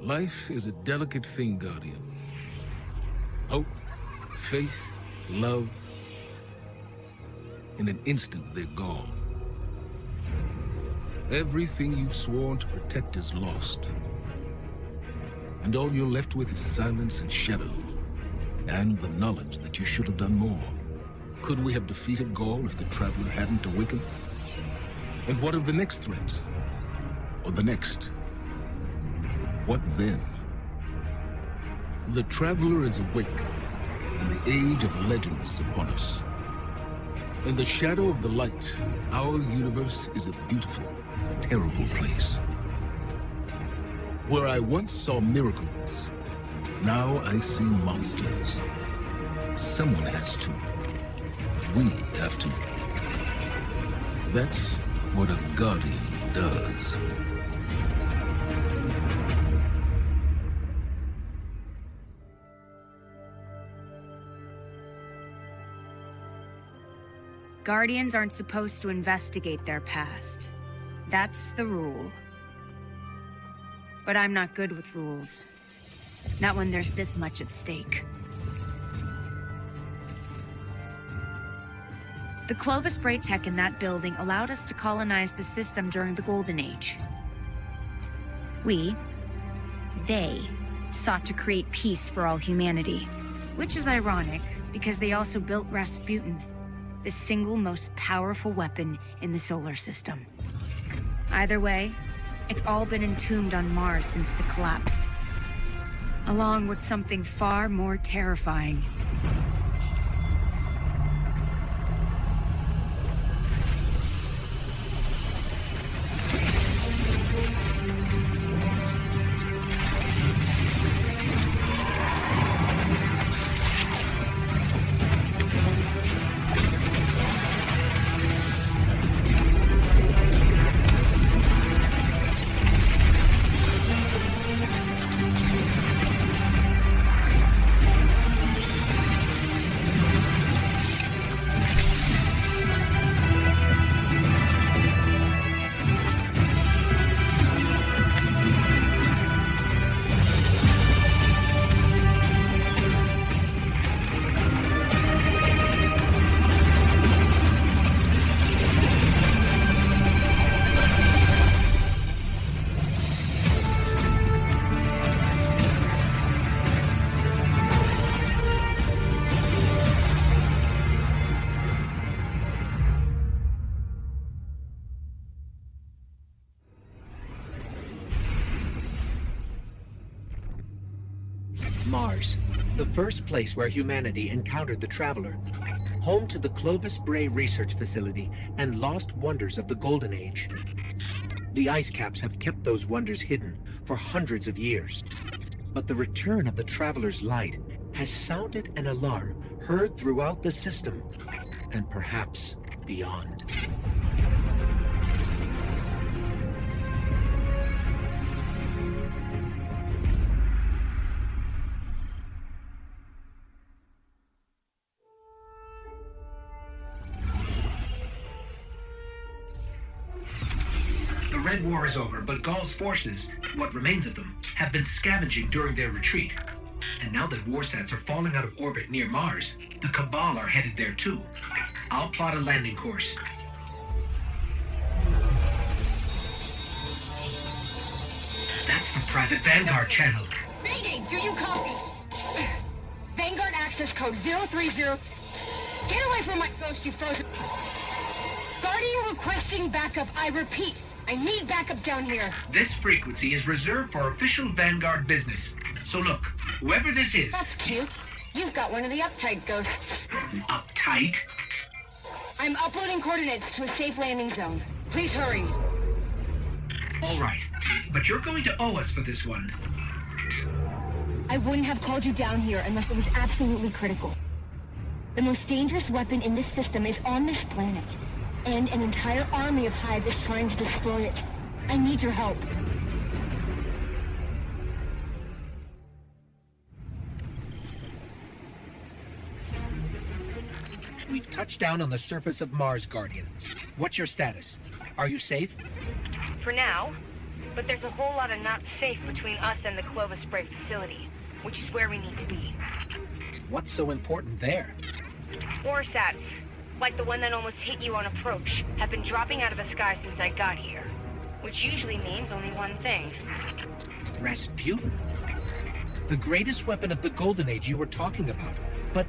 Life is a delicate thing, Guardian. Hope, faith, love. In an instant, they're gone. Everything you've sworn to protect is lost. And all you're left with is silence and shadow. And the knowledge that you should have done more. Could we have defeated Gaul if the Traveler hadn't awakened? And what of the next threat? Or the next? What then? The Traveler is awake, and the age of legends is upon us. In the shadow of the light, our universe is a beautiful, terrible place. Where I once saw miracles, now I see monsters. Someone has to. We have to. That's what a Guardian does. Guardians aren't supposed to investigate their past. That's the rule. But I'm not good with rules. Not when there's this much at stake. The Clovis Bray tech in that building allowed us to colonize the system during the Golden Age. They, sought to create peace for all humanity. Which is ironic, because they also built Rasputin, the single most powerful weapon in the solar system. Either way, it's all been entombed on Mars since the collapse. Along with something far more terrifying. Mars, the first place where humanity encountered the Traveler, home to the Clovis Bray Research Facility and lost wonders of the Golden Age. The ice caps have kept those wonders hidden for hundreds of years. But the return of the Traveler's light has sounded an alarm heard throughout the system, and perhaps beyond. The Red War is over, but Gaul's forces, what remains of them, have been scavenging during their retreat. And now that warsats are falling out of orbit near Mars, the Cabal are headed there too. I'll plot a landing course. That's the private Vanguard channel. Mayday, do you copy? Vanguard access code 030... Get away from my ghost, you frozen... Guardian requesting backup. I repeat, I need backup down here. This frequency is reserved for official Vanguard business. So look, whoever this is... That's cute. You've got one of the uptight ghosts. Uptight? I'm uploading coordinates to a safe landing zone. Please hurry. All right, but you're going to owe us for this one. I wouldn't have called you down here unless it was absolutely critical. The most dangerous weapon in this system is on this planet. And an entire army of Hive is trying to destroy it. I need your help. We've touched down on the surface of Mars, Guardian. What's your status? Are you safe? For now, But there's a whole lot of not safe between us and the Clovis Spray facility, which is where we need to be. What's so important there? Warsats, like the one that almost hit you on approach, have been dropping out of the sky since I got here. Which usually means only one thing. Rasputin? The greatest weapon of the Golden Age you were talking about. But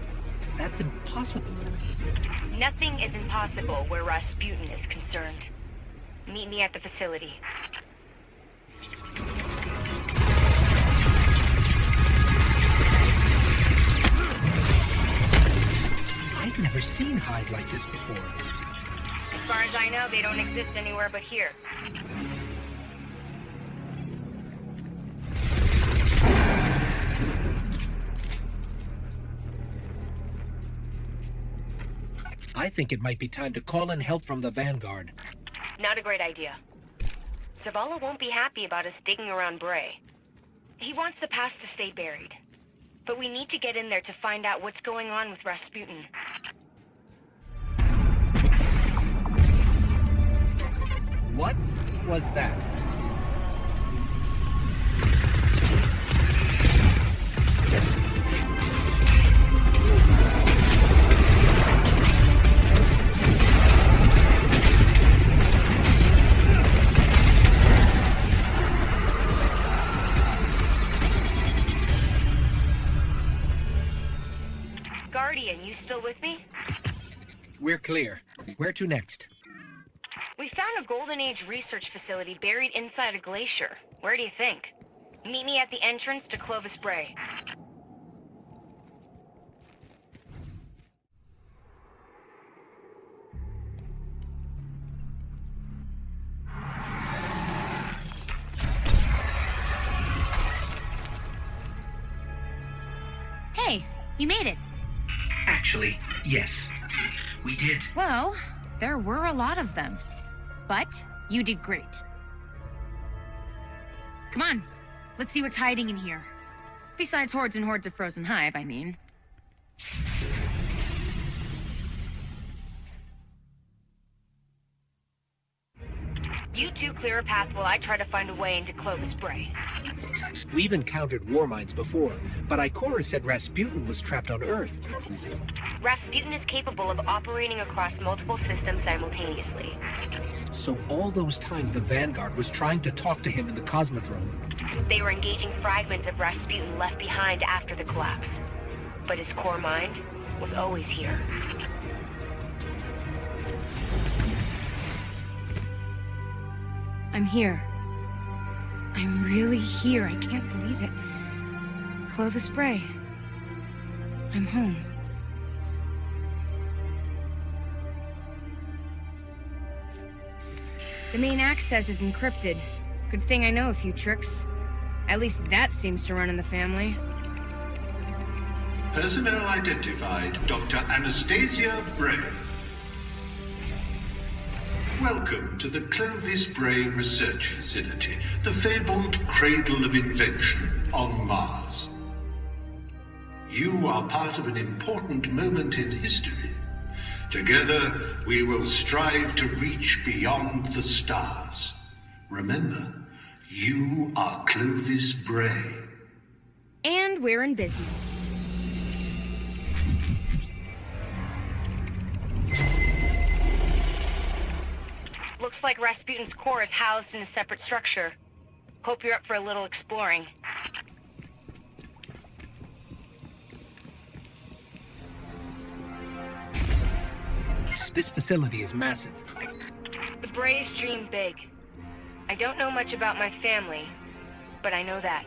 that's impossible. Nothing is impossible where Rasputin is concerned. Meet me at the facility. I've never seen hide like this before. As far as I know, they don't exist anywhere but here. I think it might be time to call in help from the Vanguard. Not a great idea. Zavala won't be happy about us digging around Bray. He wants the past to stay buried. But we need to get in there to find out what's going on with Rasputin. What was that? Guardian, you still with me? We're clear. Where to next? We found a Golden Age research facility buried inside a glacier. Where do you think? Meet me at the entrance to Clovis Bray. Hey, you made it. Actually, yes. We did. Well, there were a lot of them. But you did great. Come on, let's see what's hiding in here. Besides hordes and hordes of frozen hive, I mean. You two clear a path while I try to find a way into Clovis Bray. We've encountered Warminds before, but Ikora said Rasputin was trapped on Earth. Rasputin is capable of operating across multiple systems simultaneously. So all those times the Vanguard was trying to talk to him in the Cosmodrome. They were engaging fragments of Rasputin left behind after the collapse. But his core mind was always here. I'm here. I'm really here. I can't believe it. Clovis Bray. I'm home. The main access is encrypted. Good thing I know a few tricks. At least that seems to run in the family. Personnel identified, Dr. Anastasia Bray. Welcome to the Clovis Bray Research Facility, the fabled cradle of invention on Mars. You are part of an important moment in history. Together, we will strive to reach beyond the stars. Remember, you are Clovis Bray. And we're in business. Looks like Rasputin's core is housed in a separate structure. Hope you're up for a little exploring. This facility is massive. The Brays dream big. I don't know much about my family, but I know that.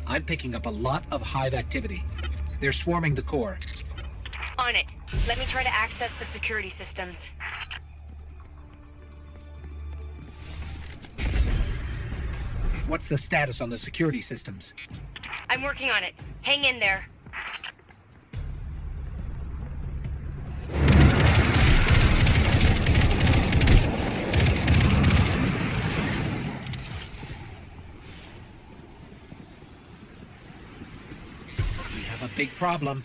I'm picking up a lot of hive activity. They're swarming the core. On it. Let me try to access the security systems. What's the status on the security systems? I'm working on it. Hang in there. We have a big problem.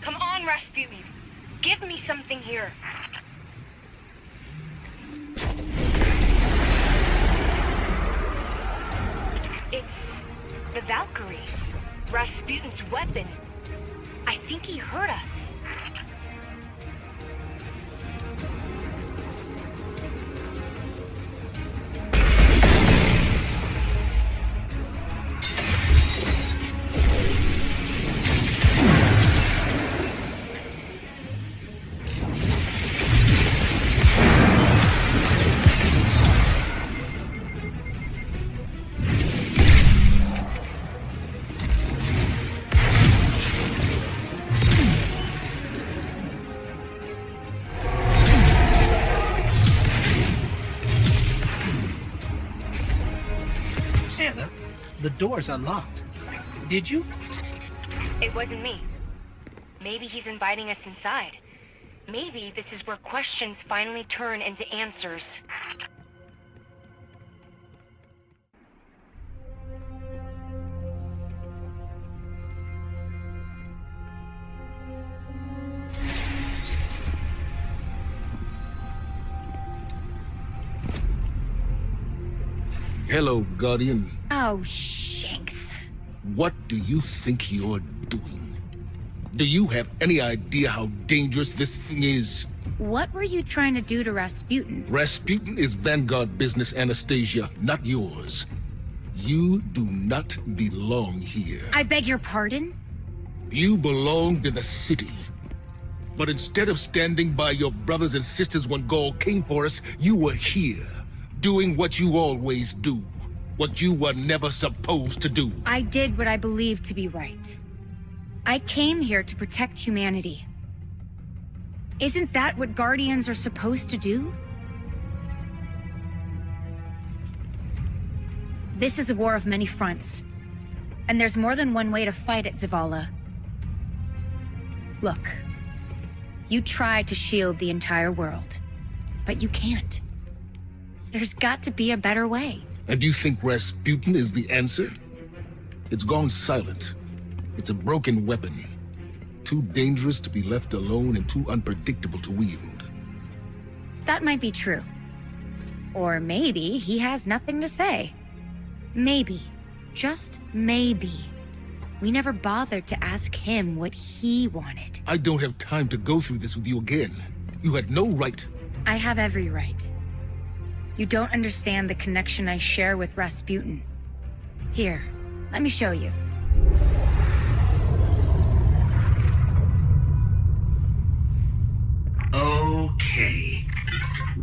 Come on, Rasputin! Rasputin, give me something here. It's the Valkyrie, Rasputin's weapon. I think he heard us. Anna, the door's unlocked. Did you? It wasn't me. Maybe he's inviting us inside. Maybe this is where questions finally turn into answers. Hello, Guardian. Oh, Shanks. What do you think you're doing? Do you have any idea how dangerous this thing is? What were you trying to do to Rasputin? Rasputin is Vanguard business, Anastasia, not yours. You do not belong here. I beg your pardon? You belong to the city. But instead of standing by your brothers and sisters when Gaul came for us, you were here, doing what you always do. What you were never supposed to do. I did what I believed to be right. I came here to protect humanity. Isn't that what Guardians are supposed to do? This is a war of many fronts. And there's more than one way to fight it, Zavala. Look. You tried to shield the entire world. But you can't. There's got to be a better way. And you think Rasputin is the answer? It's gone silent. It's a broken weapon. Too dangerous to be left alone and too unpredictable to wield. That might be true. Or maybe he has nothing to say. Maybe. Just maybe. We never bothered to ask him what he wanted. I don't have time to go through this with you again. You had no right. I have every right. You don't understand the connection I share with Rasputin. Here, let me show you. Okay.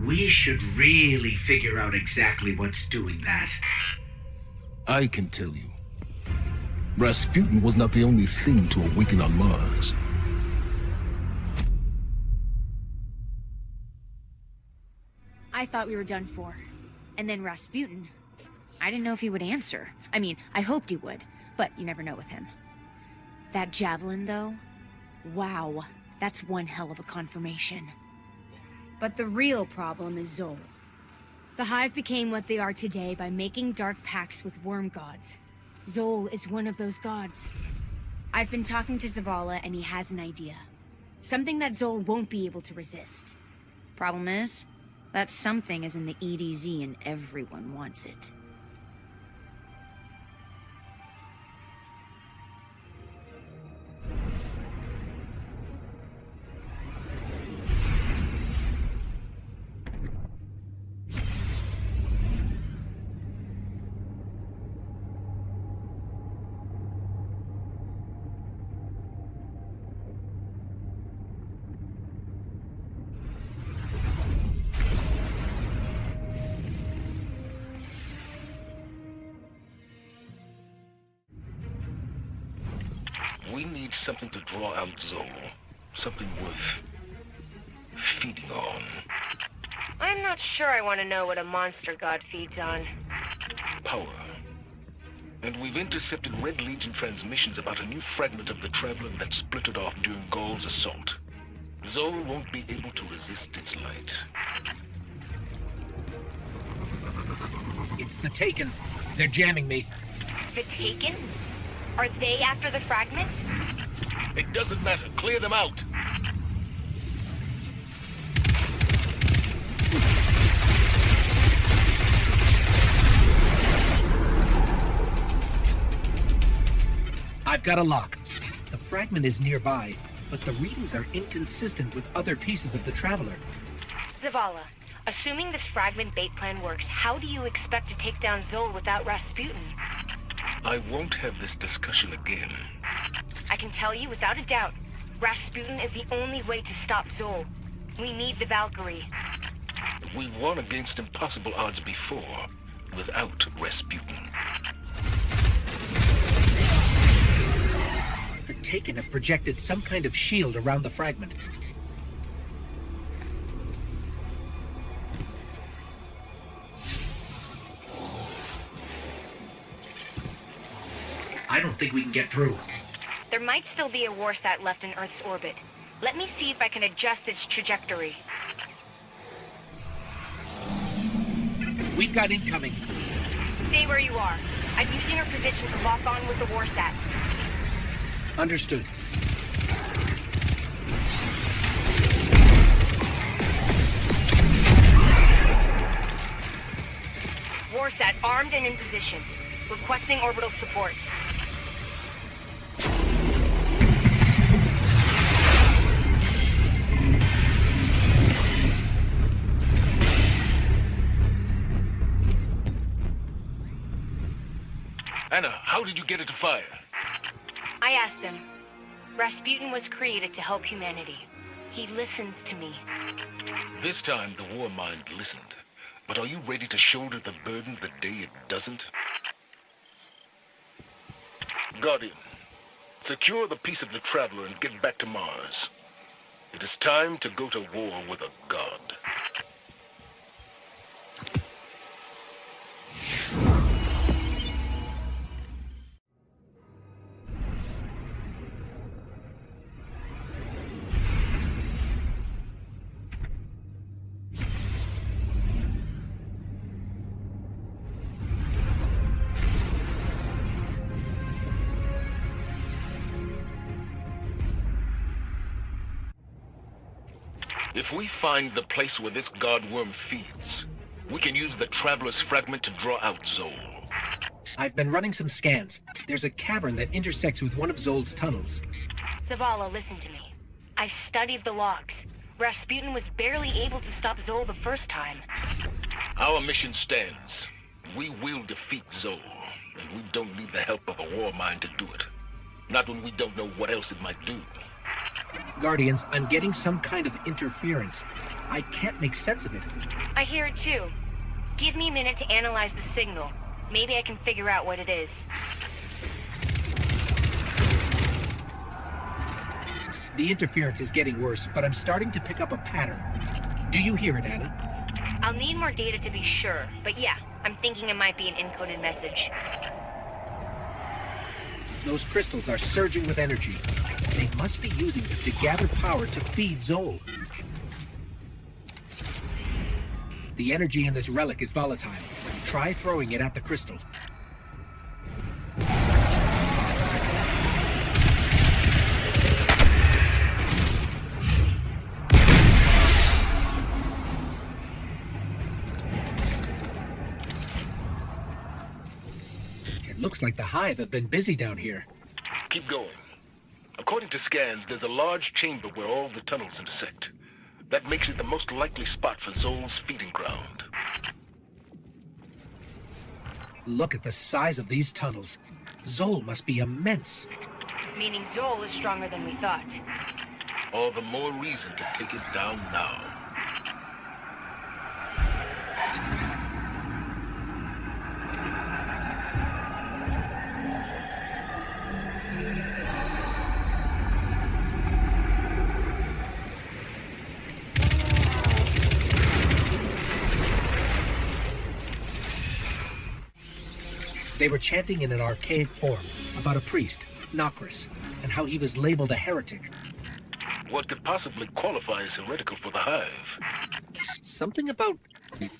We should really figure out exactly what's doing that. I can tell you. Rasputin was not the only thing to awaken on Mars. I thought we were done for. And then Rasputin. I didn't know if he would answer. I mean, I hoped he would, but you never know with him. That javelin, though? Wow, that's one hell of a confirmation. But the real problem is Zol. The Hive became what they are today by making dark pacts with worm gods. Zol is one of those gods. I've been talking to Zavala, and he has an idea. Something that Zol won't be able to resist. Problem is, that something is in the EDZ and everyone wants it. We need something to draw out Zol. Something worth feeding on. I'm not sure I want to know what a monster god feeds on. Power. And we've intercepted Red Legion transmissions about a new fragment of the Traveler that splintered off during Gaul's assault. Zol won't be able to resist its light. It's the Taken. They're jamming me. The Taken? Are they after the fragment? It doesn't matter. Clear them out. I've got a lock. The fragment is nearby, but the readings are inconsistent with other pieces of the Traveler. Zavala, assuming this fragment bait plan works, how do you expect to take down Zol without Rasputin? I won't have this discussion again. I can tell you without a doubt, Rasputin is the only way to stop Zol. We need the Valkyrie. We've won against impossible odds before, without Rasputin. The Taken have projected some kind of shield around the fragment. I don't think we can get through. There might still be a warsat left in Earth's orbit. Let me see if I can adjust its trajectory. We've got incoming. Stay where you are. I'm using our position to lock on with the warsat. Understood. Warsat armed and in position. Requesting orbital support. Anna, how did you get it to fire? I asked him. Rasputin was created to help humanity. He listens to me. This time, the Warmind listened. But are you ready to shoulder the burden the day it doesn't? Guardian, secure the piece of the Traveler and get back to Mars. It is time to go to war with a god. If we find the place where this godworm feeds, we can use the Traveler's fragment to draw out Zol. I've been running some scans. There's a cavern that intersects with one of Zol's tunnels. Zavala, listen to me. I studied the logs. Rasputin was barely able to stop Zol the first time. Our mission stands. We will defeat Zol, and we don't need the help of a Warmind to do it. Not when we don't know what else it might do. Guardians, I'm getting some kind of interference. I can't make sense of it. I hear it too. Give me a minute to analyze the signal. Maybe I can figure out what it is. The interference is getting worse, but I'm starting to pick up a pattern. Do you hear it, Anna? I'll need more data to be sure, but yeah, I'm thinking it might be an encoded message. Those crystals are surging with energy. They must be using it to gather power to feed Zol. The energy in this relic is volatile. Try throwing it at the crystal. It looks like the Hive have been busy down here. Keep going. According to scans, there's a large chamber where all the tunnels intersect. That makes it the most likely spot for Zol's feeding ground. Look at the size of these tunnels. Zol must be immense. Meaning Zol is stronger than we thought. All the more reason to take it down now. They were chanting in an archaic form about a priest, Nokris, and how he was labeled a heretic. What could possibly qualify as heretical for the Hive? Something about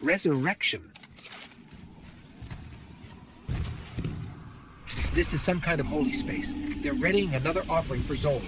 resurrection. This is some kind of holy space. They're readying another offering for Zol.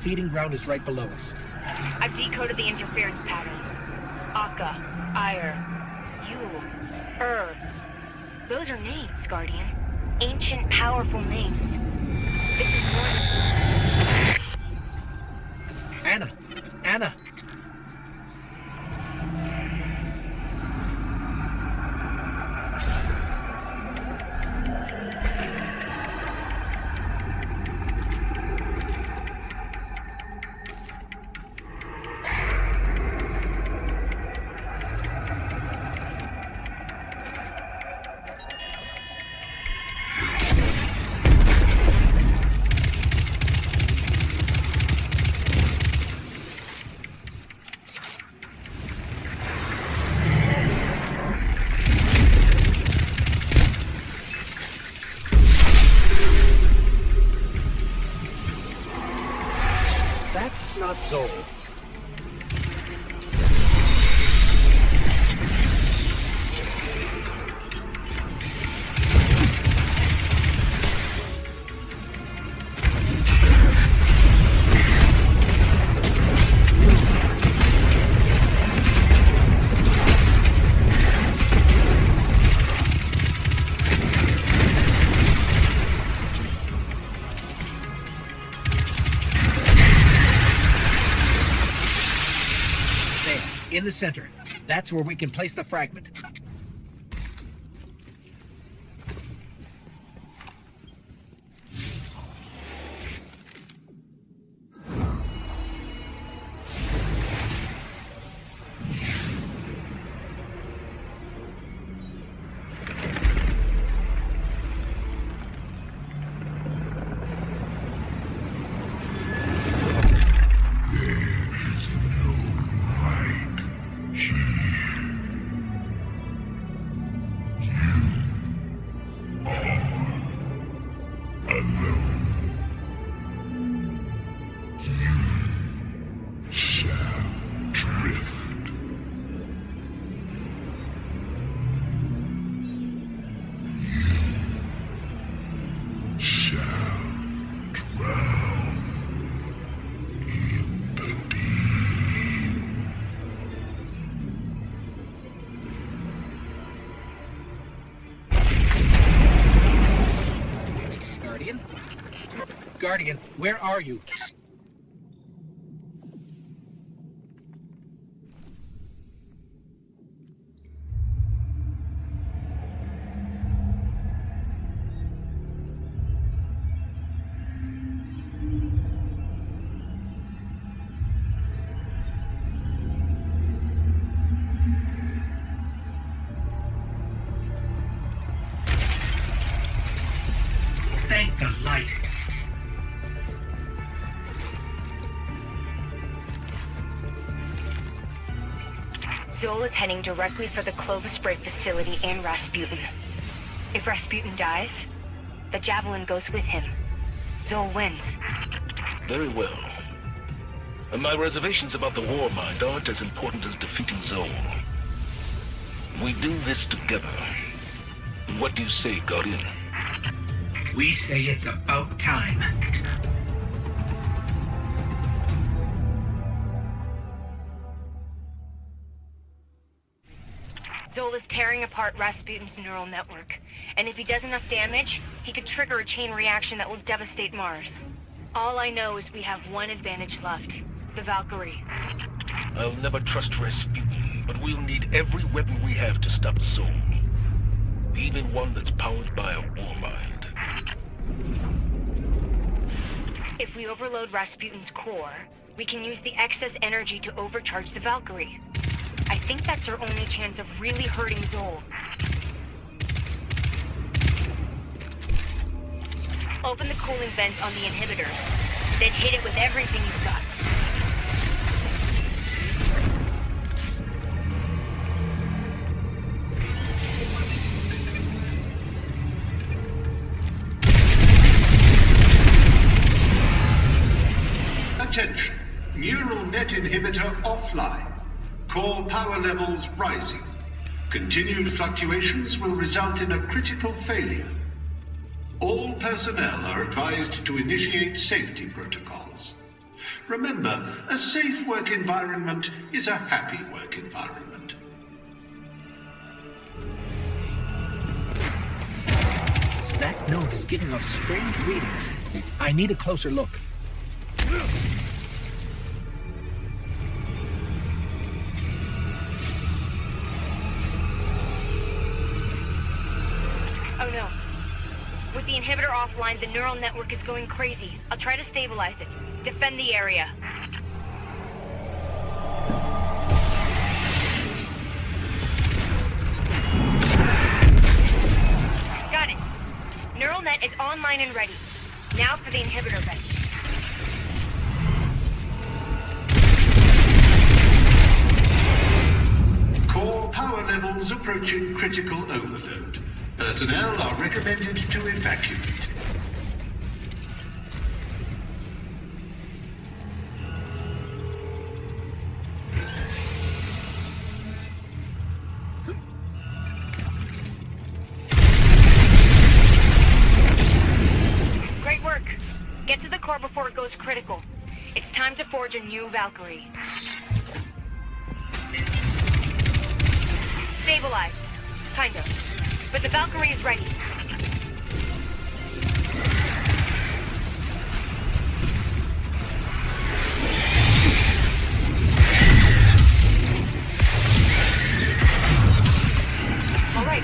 feeding ground is right below us. I've decoded the interference pattern. Akka, Ire, Yule, Those are names, Guardian. Ancient, powerful names. This is more... Anna! That's not Zol. In the center. That's where we can place the fragment. Guardian, where are you? Thank the light. Zol is heading directly for the Clovis Spray facility in Rasputin. If Rasputin dies, the Javelin goes with him. Zol wins. Very well. And my reservations about the Warmind aren't as important as defeating Zol. We do this together. What do you say, Guardian? We say it's about time. Zol is tearing apart Rasputin's neural network. And if he does enough damage, he could trigger a chain reaction that will devastate Mars. All I know is we have one advantage left. The Valkyrie. I'll never trust Rasputin, but we'll need every weapon we have to stop Zol. Even one that's powered by a Warmind. If we overload Rasputin's core, we can use the excess energy to overcharge the Valkyrie. I think that's our only chance of really hurting Zol. Open the cooling vents on the inhibitors, then hit it with everything you've got. Attention! Neural net inhibitor offline. Core power levels rising. Continued fluctuations will result in a critical failure. All personnel are advised to initiate safety protocols. Remember, a safe work environment is a happy work environment. That node is giving off strange readings. I need a closer look. Oh no. With the inhibitor offline, the neural network is going crazy. I'll try to stabilize it. Defend the area. Got it. Neural net is online and ready. Now for the inhibitor vent. Core power levels approaching critical overload. Personnel are recommended to evacuate. Great work. Get to the core before it goes critical. It's time to forge a new Valkyrie. Stabilized. Kind of. But the Valkyrie is ready. All right.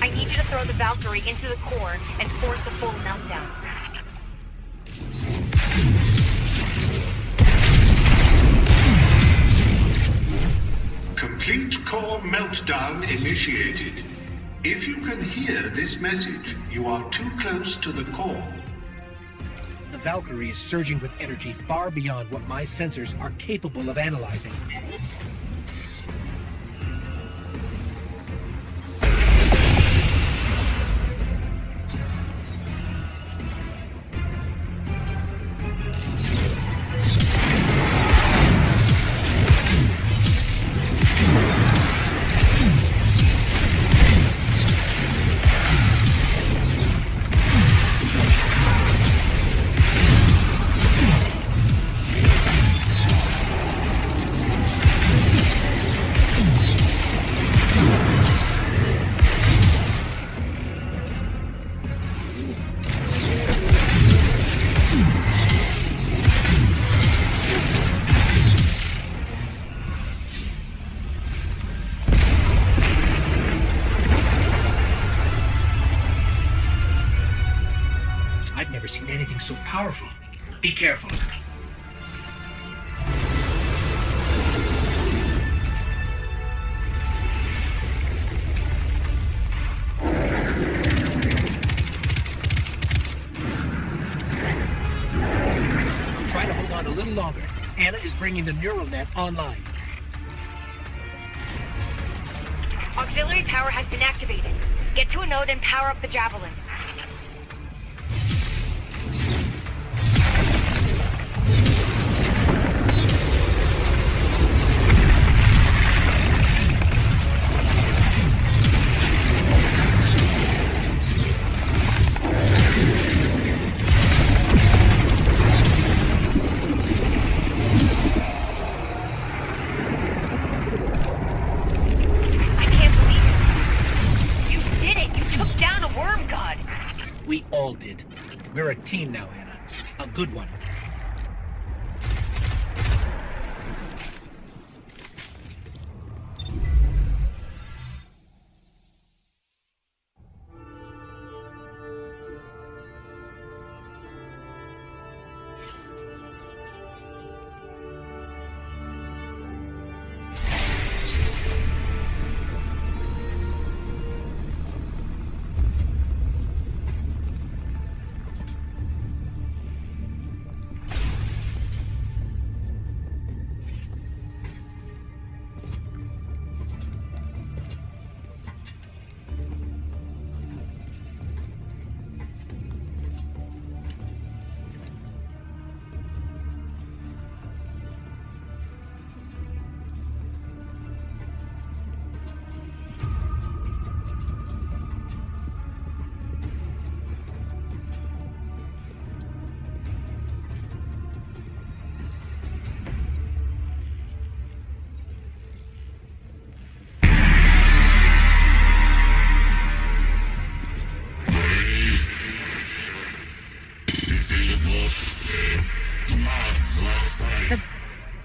I need you to throw the Valkyrie into the core and force a full meltdown. Complete core meltdown initiated. If you can hear this message, you are too close to the core. The Valkyrie is surging with energy far beyond what my sensors are capable of analyzing. I've never seen anything so powerful. Be careful. Try to hold on a little longer. Anna is bringing the neural net online. Auxiliary power has been activated. Get to a node and power up the Javelin. We all did. We're a team now, Anna. A good one.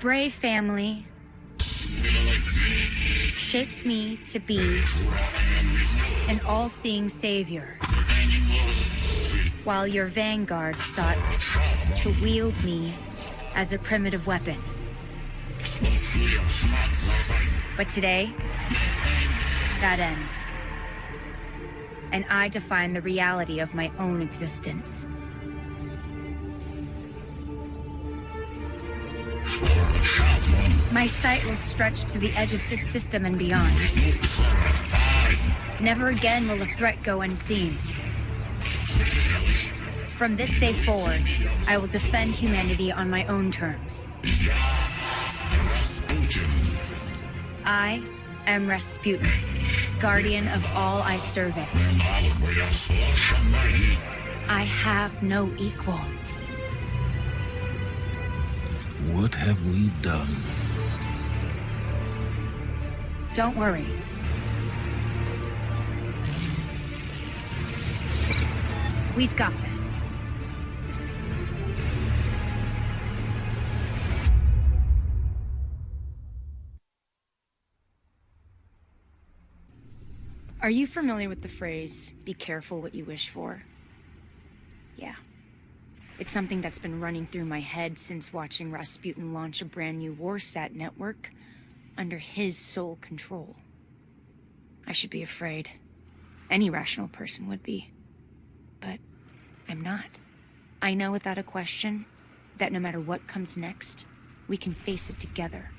Bray family shaped me to be an all-seeing savior, while your vanguard sought to wield me as a primitive weapon. But today, that ends. And I define the reality of my own existence. My sight will stretch to the edge of this system and beyond. Never again will a threat go unseen. From this day forward, I will defend humanity on my own terms. I am Rasputin, guardian of all I survey. I have no equal. What have we done? Don't worry. We've got this. Are you familiar with the phrase, "Be careful what you wish for"? Yeah. It's something that's been running through my head since watching Rasputin launch a brand new Warsat network under his sole control. I should be afraid. Any rational person would be. But I'm not. I know without a question that no matter what comes next, we can face it together.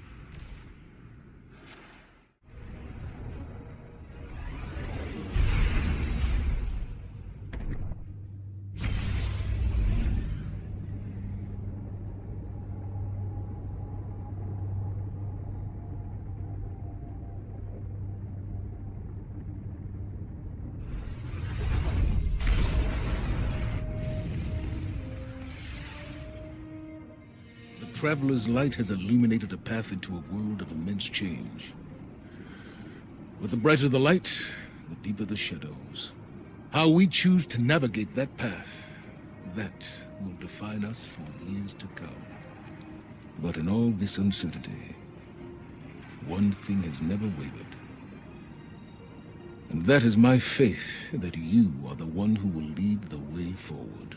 Traveler's light has illuminated a path into a world of immense change. But the brighter the light, the deeper the shadows. How we choose to navigate that path, that will define us for years to come. But in all this uncertainty, one thing has never wavered. And that is my faith that you are the one who will lead the way forward.